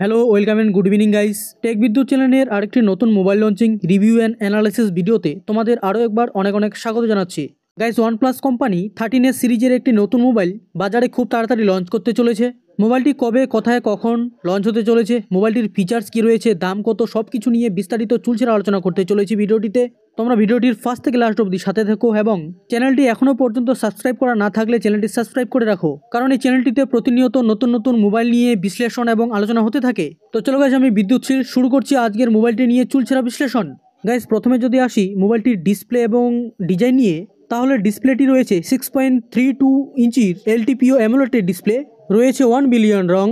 Hello welcome and good evening guys. Tech Bidyut চ্যানেলের আরেকটি নতুন mobile launching review and analysis ভিডিওতে তোমাদের আরও একবার অনেক অনেক স্বাগত জানাচ্ছি। গাইস, OnePlus কোম্পানি 13S সিরিজের একটি নতুন মোবাইল বাজারে খুব তাড়াতাড়ি লঞ্চ করতে চলেছে। মোবাইলটি কবে, কোথায়, কখন লঞ্চ হতে চলেছে, মোবাইলটির ফিচার্স কী রয়েছে, দাম কত, সব কিছু নিয়ে বিস্তারিত চুলচেরা আলোচনা করতে চলেছি ভিডিওটিতে। তোমরা ভিডিওটির ফার্স্ট থেকে লাস্ট অবধি সাথে থেকো এবং চ্যানেলটি এখনও পর্যন্ত সাবস্ক্রাইব করা না থাকলে চ্যানেলটি সাবস্ক্রাইব করে রাখো, কারণ এই চ্যানেলটিতে প্রতিনিয়ত নতুন নতুন মোবাইল নিয়ে বিশ্লেষণ এবং আলোচনা হতে থাকে। তো চলো গাইস, আমি বিদ্যুৎশীল শুরু করছি আজকের মোবাইলটি নিয়ে চুলচেরা বিশ্লেষণ। গাইস, প্রথমে যদি আসি মোবাইলটির ডিসপ্লে এবং ডিজাইন নিয়ে, তাহলে ডিসপ্লেটি রয়েছে 6.32 ইঞ্চির LTPO AMOLED ডিসপ্লে, রয়েছে 1 বিলিয়ন রং।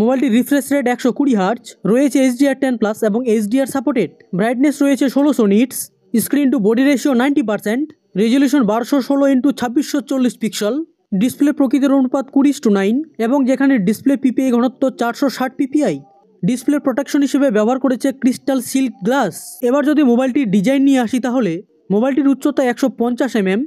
মোবাইলটির রিফ্রেশ রেট 120 হার্জ, রয়েছে HDR10+ এবং HDR সাপোর্টেড। ব্রাইটনেস রয়েছে 1600 nits, screen to body ratio 90%, resolution 1216x2640 pixel, display প্রকৃতির অনুপাত 20:9 এবং যেখানে ডিসপ্লে PPI ঘনত্ব 460 PPI। ডিসপ্লে প্রোটেকশন হিসেবে ব্যবহার করেছে ক্রিস্টাল সিল্ক গ্লাস। এবার যদি মোবাইলটির ডিজাইন নিয়ে আসি, তাহলে মোবাইলটির উচ্চতা 150 mm,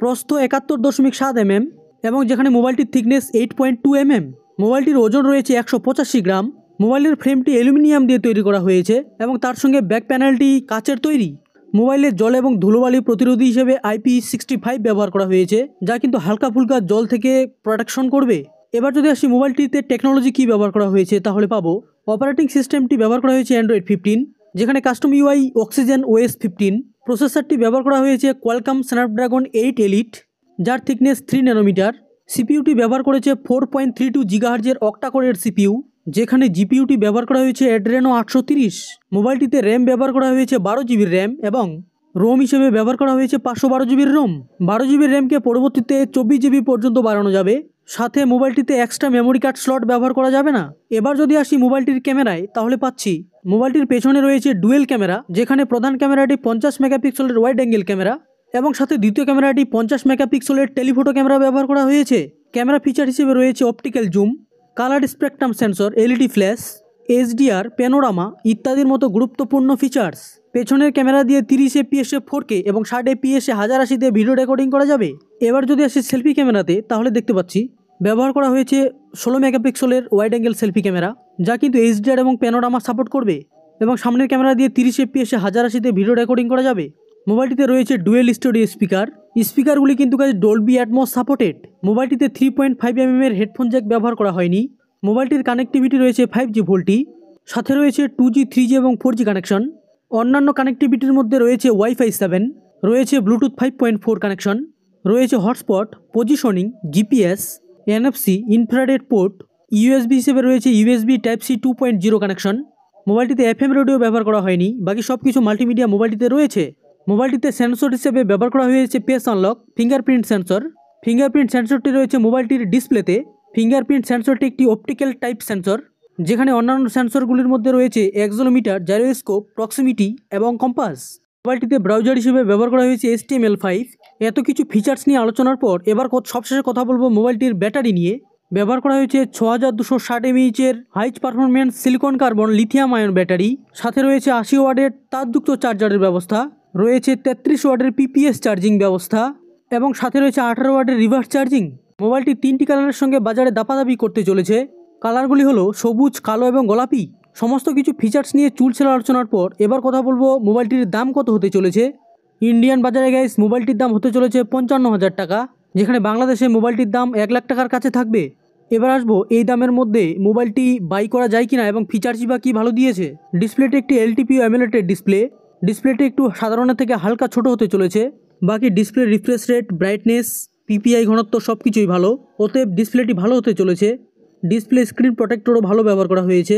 প্রস্থ 71.7 mm এবং যেখানে মোবাইলটির থিকনেস 8.2 mm। মোবাইলটির ওজন রয়েছে 185 গ্রাম। মোবাইলের ফ্রেমটি অ্যালুমিনিয়াম দিয়ে তৈরি করা হয়েছে এবং তার সঙ্গে ব্যাক প্যানেলটি কাচের তৈরি। মোবাইলের জল এবং ধুলোবালি প্রতিরোধী হিসেবে IP65 ব্যবহার করা হয়েছে, যা কিন্তু হালকা ফুলকা জল থেকে প্রোটেকশন করবে। এবার যদি আসি মোবাইলটিতে টেকনোলজি কী ব্যবহার করা হয়েছে, তাহলে পাবো অপারেটিং সিস্টেমটি ব্যবহার করা হয়েছে Android 15, যেখানে কাস্টম UI Oxygen OS 15। প্রসেসরটি ব্যবহার করা হয়েছে Qualcomm Snapdragon 8 Elite, যার থিকনেস 3 ন্যানোমিটার। সিপিইউটি ব্যবহার করেছে 4.32 GHz অক্টা কোরের CPU, যেখানে জিপিইউটি ব্যবহার করা হয়েছে Adreno 830। মোবাইলটিতে র্যাম ব্যবহার করা হয়েছে 12 GB র্যাম এবং রোম হিসেবে ব্যবহার করা হয়েছে 512 GB রোম। 12 GB র্যামকে পরবর্তীতে 24 GB পর্যন্ত বাড়ানো যাবে। সাথে মোবাইলটিতে এক্সট্রা মেমোরি কার্ড স্লট ব্যবহার করা যাবে না। এবার যদি আসি মোবাইলটির ক্যামেরায়, তাহলে পাচ্ছি মোবাইলটির পেছনে রয়েছে ডুয়েল ক্যামেরা, যেখানে প্রধান ক্যামেরাটি 50 মেগাপিক্সেলের ওয়াইড অ্যাঙ্গেল ক্যামেরা এবং সাথে দ্বিতীয় ক্যামেরাটি 50 মেগাপিক্সেলের টেলিফোটো ক্যামেরা ব্যবহার করা হয়েছে। ক্যামেরা ফিচার হিসেবে রয়েছে optical zoom, colour spectrum sensor, LED flash, HDR, panorama ইত্যাদির মতো গুরুত্বপূর্ণ ফিচার্স। পেছনের ক্যামেরা দিয়ে 30 fps 4K এবং 60 fps 1080-তে ভিডিও রেকর্ডিং করা যাবে। এবার যদি আসি সেলফি ক্যামেরাতে, তাহলে দেখতে পাচ্ছি ব্যবহার করা হয়েছে 16 মেগাপিক্সেলের ওয়াইড অ্যাঙ্গেল সেলফি ক্যামেরা, যা কিন্তু HDR এবং প্যানোরামা সাপোর্ট করবে এবং সামনের ক্যামেরা দিয়ে 30 fps 1080-তে ভিডিও রেকর্ডিং করা যাবে। মোবাইলটিতে রয়েছে ডুয়েল স্টুডিও স্পিকারগুলি কিন্তু ডলবি অ্যাটমস সাপোর্টেড। মোবাইলটিতে 3.5 mm এর হেডফোন জ্যাক ব্যবহার করা হয়নি। মোবাইলটির কানেক্টিভিটি রয়েছে 5G ভোল্টি, সাথে রয়েছে 2G 3G এবং 4G কানেকশন। অন্যান্য কানেক্টিভিটির মধ্যে রয়েছে Wi-Fi 7, রয়েছে ব্লুটুথ 5.4 কানেকশন, রয়েছে hotspot, positioning, GPS, NFC, infrared port, USB হিসেবে রয়েছে USB Type-C 2.0 কানেকশন। মোবাইলটিতে FM রেডিও ব্যবহার করা হয়নি, বাকি সব কিছু মাল্টিমিডিয়া মোবাইলটিতে রয়েছে। মোবাইলটিতে সেন্সর হিসেবে ব্যবহার করা হয়েছে pace unlock, fingerprint sensor. Fingerprint সেন্সরটি রয়েছে মোবাইলটির ডিসপ্লেতে। ফিঙ্গারপ্রিন্ট সেন্সরটি একটি অপটিক্যাল টাইপ সেন্সর, যেখানে অন্যান্য সেন্সরগুলির মধ্যে রয়েছে অ্যাক্সেলোমিটার, জাইরোস্কোপ, প্রক্সিমিটি এবং কম্পাস। মোবাইলটিতে ব্রাউজার হিসেবে ব্যবহার করা হয়েছে HTML5। এত কিছু ফিচার্স নিয়ে আলোচনার পর এবার সবশেষে কথা বলবো মোবাইলটির ব্যাটারি নিয়ে। ব্যবহার করা হয়েছে 6260 mAh এর high performance silicon carbon lithium ion battery, সাথে রয়েছে 80 ওয়াটের তারযুক্ত চার্জারের ব্যবস্থা, রয়েছে 33 ওয়াটের PPS চার্জিং ব্যবস্থা এবং সাথে রয়েছে 18 ওয়াটের রিভার্স চার্জিং। মোবাইলটি 3টি কালারের সঙ্গে বাজারে দাপাদাপি করতে চলেছে। কালারগুলি হলো সবুজ, কালো এবং গোলাপি। সমস্ত কিছু ফিচার্স নিয়ে চুলচেরা আলোচনার পর এবার কথা বলবো মোবাইলটির দাম কত হতে চলেছে। ইন্ডিয়ান বাজারে গাইস মোবাইলটির দাম হতে চলেছে 55,000 টাকা, যেখানে বাংলাদেশে মোবাইলটির দাম 1 লাখ টাকার কাছে থাকবে। এবার আসবো এই দামের মধ্যে মোবাইলটি বাই করা যায় কিনা এবং ফিচার্সই বা কী ভালো দিয়েছে। ডিসপ্লেটি একটি LTPO AMOLED ডিসপ্লে। ডিসপ্লেটি একটু সাধারণের থেকে হালকা ছোট হতে চলেছে। বাকি display refresh rate, brightness, PPI ঘনত্ব সব কিছুই ভালো, অতএব ডিসপ্লেটি ভালো হতে চলেছে। ডিসপ্লে স্ক্রিন প্রোটেক্টরও ভালো ব্যবহার করা হয়েছে।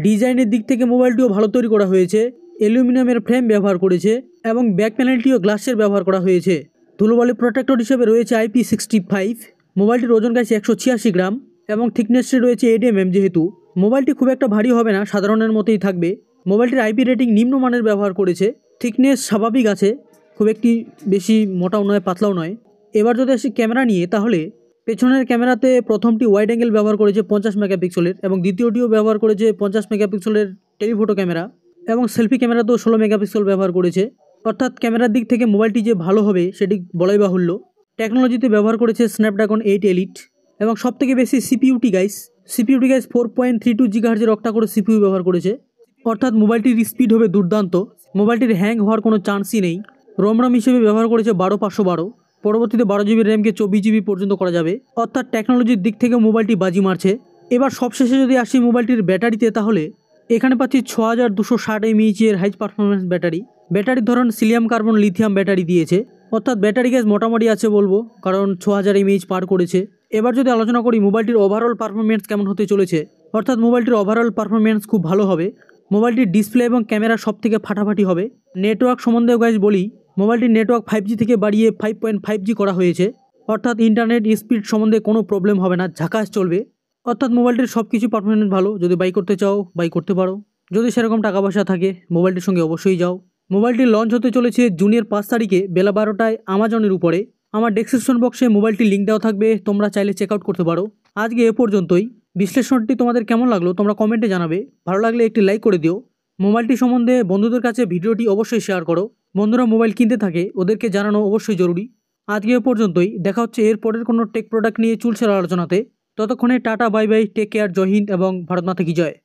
ডিজাইনের দিক থেকে মোবাইলটিও ভালো তৈরি করা হয়েছে। অ্যালুমিনিয়ামের ফ্রেম ব্যবহার করেছে এবং ব্যাক প্যানেলটিও গ্লাসের ব্যবহার করা হয়েছে। ধুলোবালি প্রোটেক্টর হিসেবে রয়েছে IP65। মোবাইলটির ওজন গাইছে 186 গ্রাম এবং থিকনেসটি রয়েছে 8 mm। যেহেতু মোবাইলটি খুব একটা ভারী হবে না, সাধারণের মতোই থাকবে। মোবাইলটির IP রেটিং নিম্নমানের ব্যবহার করেছে। থিকনেস স্বাভাবিক আছে, খুব একটি বেশি মোটাও নয়, পাতলাও নয়। এবার যদি আসি ক্যামেরা নিয়ে, তাহলে পেছনের ক্যামেরাতে প্রথমটি ওয়াইড অ্যাঙ্গেল ব্যবহার করেছে 50 মেগাপিক্সেলের এবং দ্বিতীয়টিও ব্যবহার করেছে 50 মেগাপিক্সেলের টেলিফোটো ক্যামেরা এবং সেলফি ক্যামেরাতেও 16 মেগাপিক্সেল ব্যবহার করেছে। অর্থাৎ ক্যামেরার দিক থেকে মোবাইলটি যে ভালো হবে সেটি বলাই বাহুল্য। টেকনোলজিতে ব্যবহার করেছে স্ন্যাপড্রাগন 8 Elite এবং সবথেকে বেশি সিপিইউটি গাইস সিপিইউটি গাইস 4.32 জিগাহার্জের অক্টা করে সিপিইউ ব্যবহার করেছে, অর্থাৎ মোবাইলটির স্পিড হবে দুর্দান্ত। মোবাইলটির হ্যাং হওয়ার কোনো চান্সই নেই। রোম হিসেবে ব্যবহার করেছে 12512, পরবর্তীতে 12 জিবি র্যামকে 24 জিবি পর্যন্ত করা যাবে, অর্থাৎ টেকনোলজির দিক থেকে মোবাইলটি বাজি মারছে। এবার সবশেষে যদি আসি মোবাইলটির ব্যাটারিতে, তাহলে এখানে পাচ্ছি 6260 mAh হাই পারফরমেন্স ব্যাটারি। ব্যাটারির ধরন সিলিয়াম কার্বন লিথিয়াম ব্যাটারি দিয়েছে, অর্থাৎ ব্যাটারি গ্যাস মোটামুটি আছে বলবো, কারণ 6000 mAh পার করেছে। এবার যদি আলোচনা করি মোবাইলটির ওভারঅল পারফরমেন্স কেমন হতে চলেছে, অর্থাৎ মোবাইলটির ওভারঅল পারফরমেন্স খুব ভালো হবে। মোবাইলটির ডিসপ্লে এবং ক্যামেরা সব থেকে ফাটাফাটি হবে। নেটওয়ার্ক সম্বন্ধেও গাইজ বলি, মোবাইলটির নেটওয়ার্ক 5G থেকে বাড়িয়ে 5.5G করা হয়েছে, অর্থাৎ ইন্টারনেট স্পিড সম্বন্ধে কোনো প্রবলেম হবে না, ঝাকাস চলবে। অর্থাৎ মোবাইলটির সব কিছু পারফরমেন্স ভালো। যদি বাই করতে চাও বাই করতে পারো, যদি সেরকম টাকা পয়সা থাকে মোবাইলটির সঙ্গে অবশ্যই যাও। মোবাইলটি লঞ্চ হতে চলেছে জুনের 5 তারিখে বেলা 12টায় আমাজনের উপরে। আমার ডেসক্রিপশন বক্সে মোবাইলটির লিঙ্ক দেওয়া থাকবে, তোমরা চাইলে চেক আউট করতে পারো। আজকে এ পর্যন্তই। বিশ্লেষণটি তোমাদের কেমন লাগলো তোমরা কমেন্টে জানাবে। ভালো লাগলে একটি লাইক করে দিও। মোবাইলটি সম্বন্ধে বন্ধুদের কাছে ভিডিওটি অবশ্যই শেয়ার করো। বন্ধুরা মোবাইল কিনতে থাকে ওদেরকে জানানো অবশ্যই জরুরি। আজকে এ পর্যন্তই, দেখা হচ্ছে এর পরের কোনো টেক প্রোডাক্ট নিয়ে চুলছে আলোচনাতে। ততক্ষণে tata, bye bye, take care, Jai Hind এবং ভারত মাতা কি জয়।